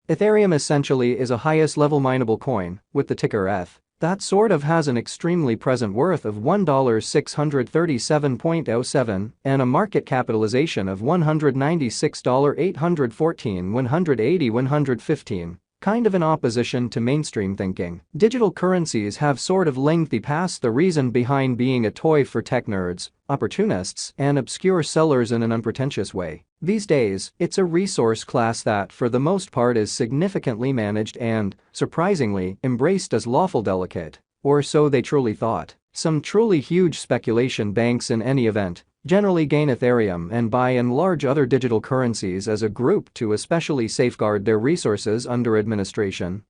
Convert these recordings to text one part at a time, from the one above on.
Ethereum essentially is a highest level mineable coin, with the ticker ETH, that sort of has an extremely present worth of $1,637.07 and a market capitalization of $196,814, 180, 115. Kind of in opposition to mainstream thinking. Digital currencies have sort of lengthy past the reason behind being a toy for tech nerds, opportunists, and obscure sellers in an unpretentious way. These days, it's a resource class that, for the most part, is significantly managed and, surprisingly, embraced as lawful delicate. Or so they truly thought. Some truly huge speculation banks in any event generally gain Ethereum and by and large other digital currencies as a group to especially safeguard their resources under administration,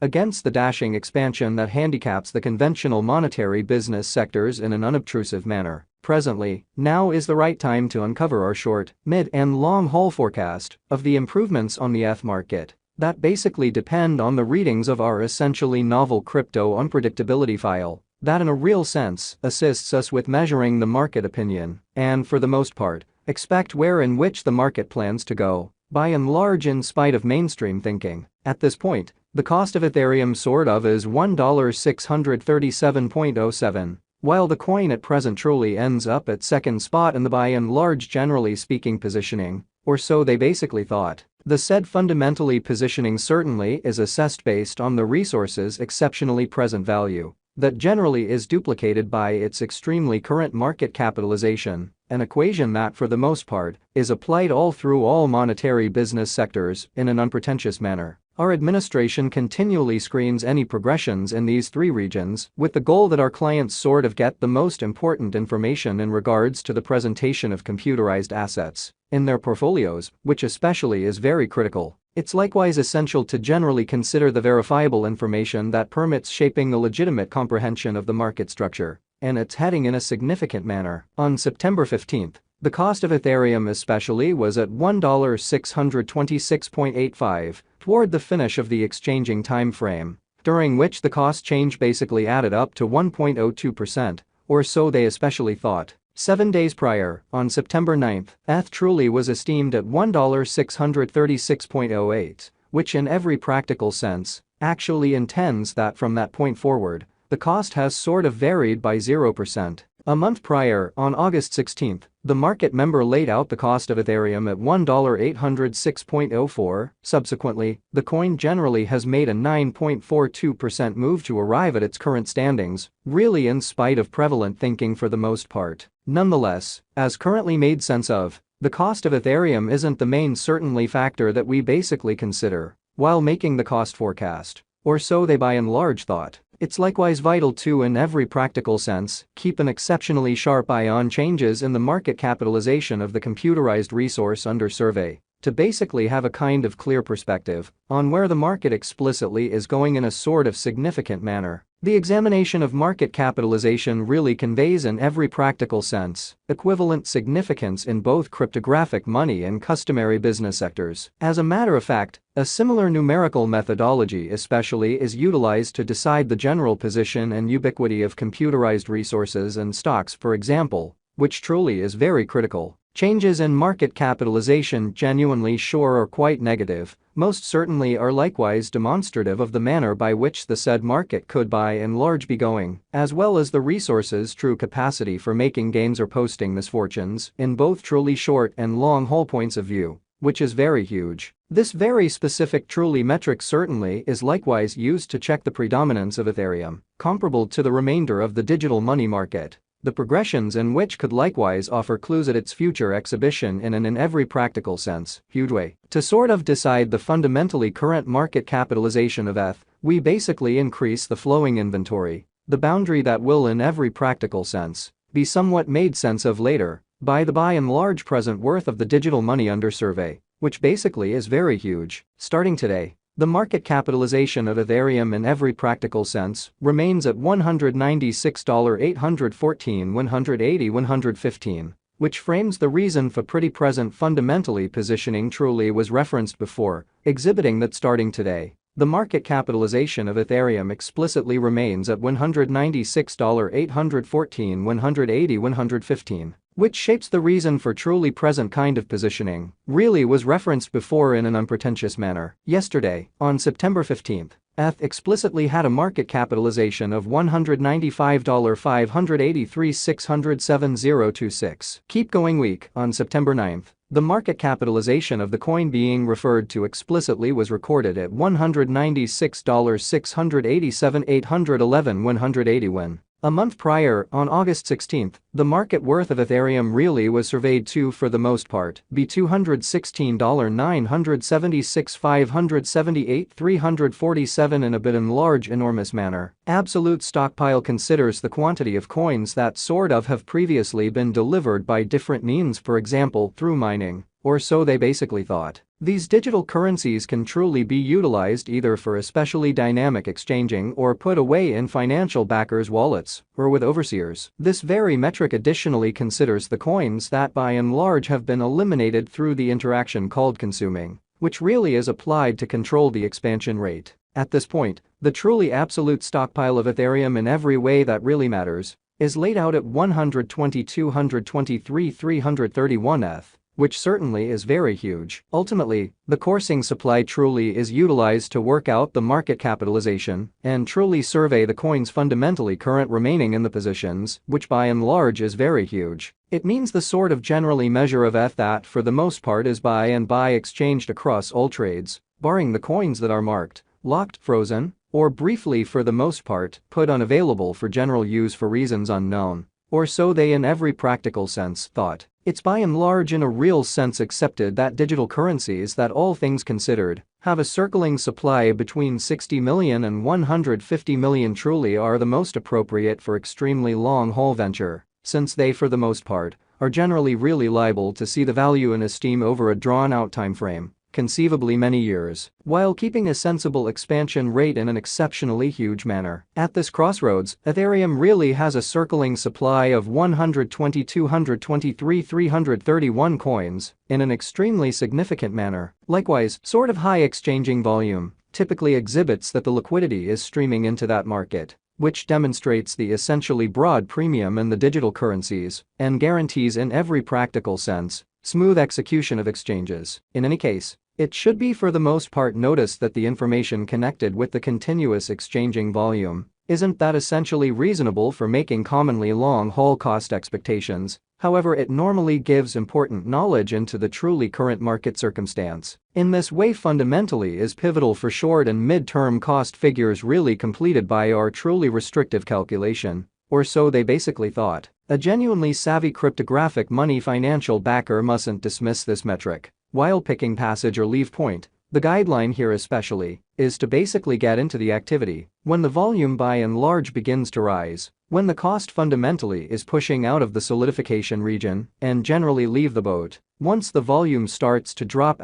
against the dashing expansion that handicaps the conventional monetary business sectors in an unobtrusive manner. Presently, now is the right time to uncover our short, mid and long haul forecast of the improvements on the ETH market that basically depend on the readings of our essentially novel crypto unpredictability file that in a real sense assists us with measuring the market opinion and, for the most part, expect where in which the market plans to go, by and large in spite of mainstream thinking. At this point, the cost of Ethereum sort of is $1,637.07, while the coin at present truly ends up at second spot in the by and large generally speaking positioning, or so they basically thought. The said fundamentally positioning certainly is assessed based on the resource's exceptionally present value that generally is duplicated by its extremely current market capitalization, an equation that for the most part is applied all through all monetary business sectors in an unpretentious manner. Our administration continually screens any progressions in these three regions with the goal that our clients sort of get the most important information in regards to the presentation of computerized assets in their portfolios, which especially is very critical. It's likewise essential to generally consider the verifiable information that permits shaping the legitimate comprehension of the market structure and its heading in a significant manner. On September 15th, the cost of Ethereum especially was at $1,626.85 toward the finish of the exchanging time frame, during which the cost change basically added up to 1.02%, or so they especially thought. 7 days prior, on September 9th, ETH truly was esteemed at $1,636.08, which in every practical sense actually intends that from that point forward, the cost has sort of varied by 0%. A month prior, on August 16th, the market member laid out the cost of Ethereum at $1,806.04. Subsequently, the coin generally has made a 9.42% move to arrive at its current standings, really in spite of prevalent thinking for the most part. Nonetheless, as currently made sense of, the cost of Ethereum isn't the main certainly factor that we basically consider while making the cost forecast, or so they by and large thought. It's likewise vital to, in every practical sense, keep an exceptionally sharp eye on changes in the market capitalization of the computerized resource under survey, to basically have a kind of clear perspective on where the market explicitly is going in a sort of significant manner. The examination of market capitalization really conveys in every practical sense equivalent significance in both cryptographic money and customary business sectors. As a matter of fact, a similar numerical methodology especially is utilized to decide the general position and ubiquity of computerized resources and stocks, for example, which truly is very critical. Changes in market capitalization genuinely sure or quite negative, most certainly are likewise demonstrative of the manner by which the said market could by and large be going, as well as the resource's true capacity for making gains or posting misfortunes in both truly short and long haul points of view, which is very huge. This very specific truly metric certainly is likewise used to check the predominance of Ethereum, comparable to the remainder of the digital money market. The progressions in which could likewise offer clues at its future exhibition in every practical sense, huge way. To sort of decide the fundamentally current market capitalization of ETH, we basically increase the flowing inventory, the boundary that will in every practical sense be somewhat made sense of later by the by and large present worth of the digital money under survey, which basically is very huge. Starting today, the market capitalization of Ethereum in every practical sense remains at $196,814, 180, 115, which frames the reason for pretty present fundamentally positioning truly was referenced before, exhibiting that starting today, the market capitalization of Ethereum explicitly remains at $196,814, 180, 115. which shapes the reason for truly present kind of positioning, really was referenced before in an unpretentious manner. Yesterday, on September 15th, ETH explicitly had a market capitalization of $195,583,607,026. Keep going week, on September 9th, the market capitalization of the coin being referred to explicitly was recorded at $196,687,811,180 a month prior, on August 16th, the market worth of Ethereum really was surveyed to, for the most part, be $216,976,578,347 in a bit in large enormous manner. Absolute Stockpile considers the quantity of coins that sort of have previously been delivered by different means, for example through mining, or so they basically thought. These digital currencies can truly be utilized either for especially dynamic exchanging or put away in financial backers' wallets or with overseers. This very metric additionally considers the coins that by and large have been eliminated through the interaction called consuming, which really is applied to control the expansion rate. At this point, the truly absolute stockpile of Ethereum in every way that really matters is laid out at 120,223,331 ETH. Which certainly is very huge. Ultimately, the coursing supply truly is utilized to work out the market capitalization and truly survey the coin's fundamentally current remaining in the positions, which by and large is very huge. It means the sort of generally measure of ETH that for the most part is by exchanged across all trades, barring the coins that are marked, locked, frozen, or briefly for the most part put unavailable for general use for reasons unknown. Or so they in every practical sense thought. It's by and large in a real sense accepted that digital currencies that all things considered have a circling supply between 60 million and 150 million truly are the most appropriate for extremely long-haul venture, since they for the most part are generally really liable to see the value in esteem over a drawn-out time frame, conceivably many years, while keeping a sensible expansion rate in an exceptionally huge manner. At this crossroads, Ethereum really has a circling supply of 120,223,331 coins in an extremely significant manner. Likewise, sort of high exchanging volume typically exhibits that the liquidity is streaming into that market, which demonstrates the essentially broad premium in the digital currencies and guarantees in every practical sense smooth execution of exchanges. In any case, it should be for the most part noticed that the information connected with the continuous exchanging volume isn't that essentially reasonable for making commonly long-haul cost expectations. However, it normally gives important knowledge into the truly current market circumstance. In this way, fundamentally is pivotal for short and mid-term cost figures really completed by our truly restrictive calculation, or so they basically thought. A genuinely savvy cryptographic money financial backer mustn't dismiss this metric. While picking passage or leave point, the guideline here especially is to basically get into the activity when the volume by and large begins to rise, when the cost fundamentally is pushing out of the solidification region and generally leave the boat. Once the volume starts to drop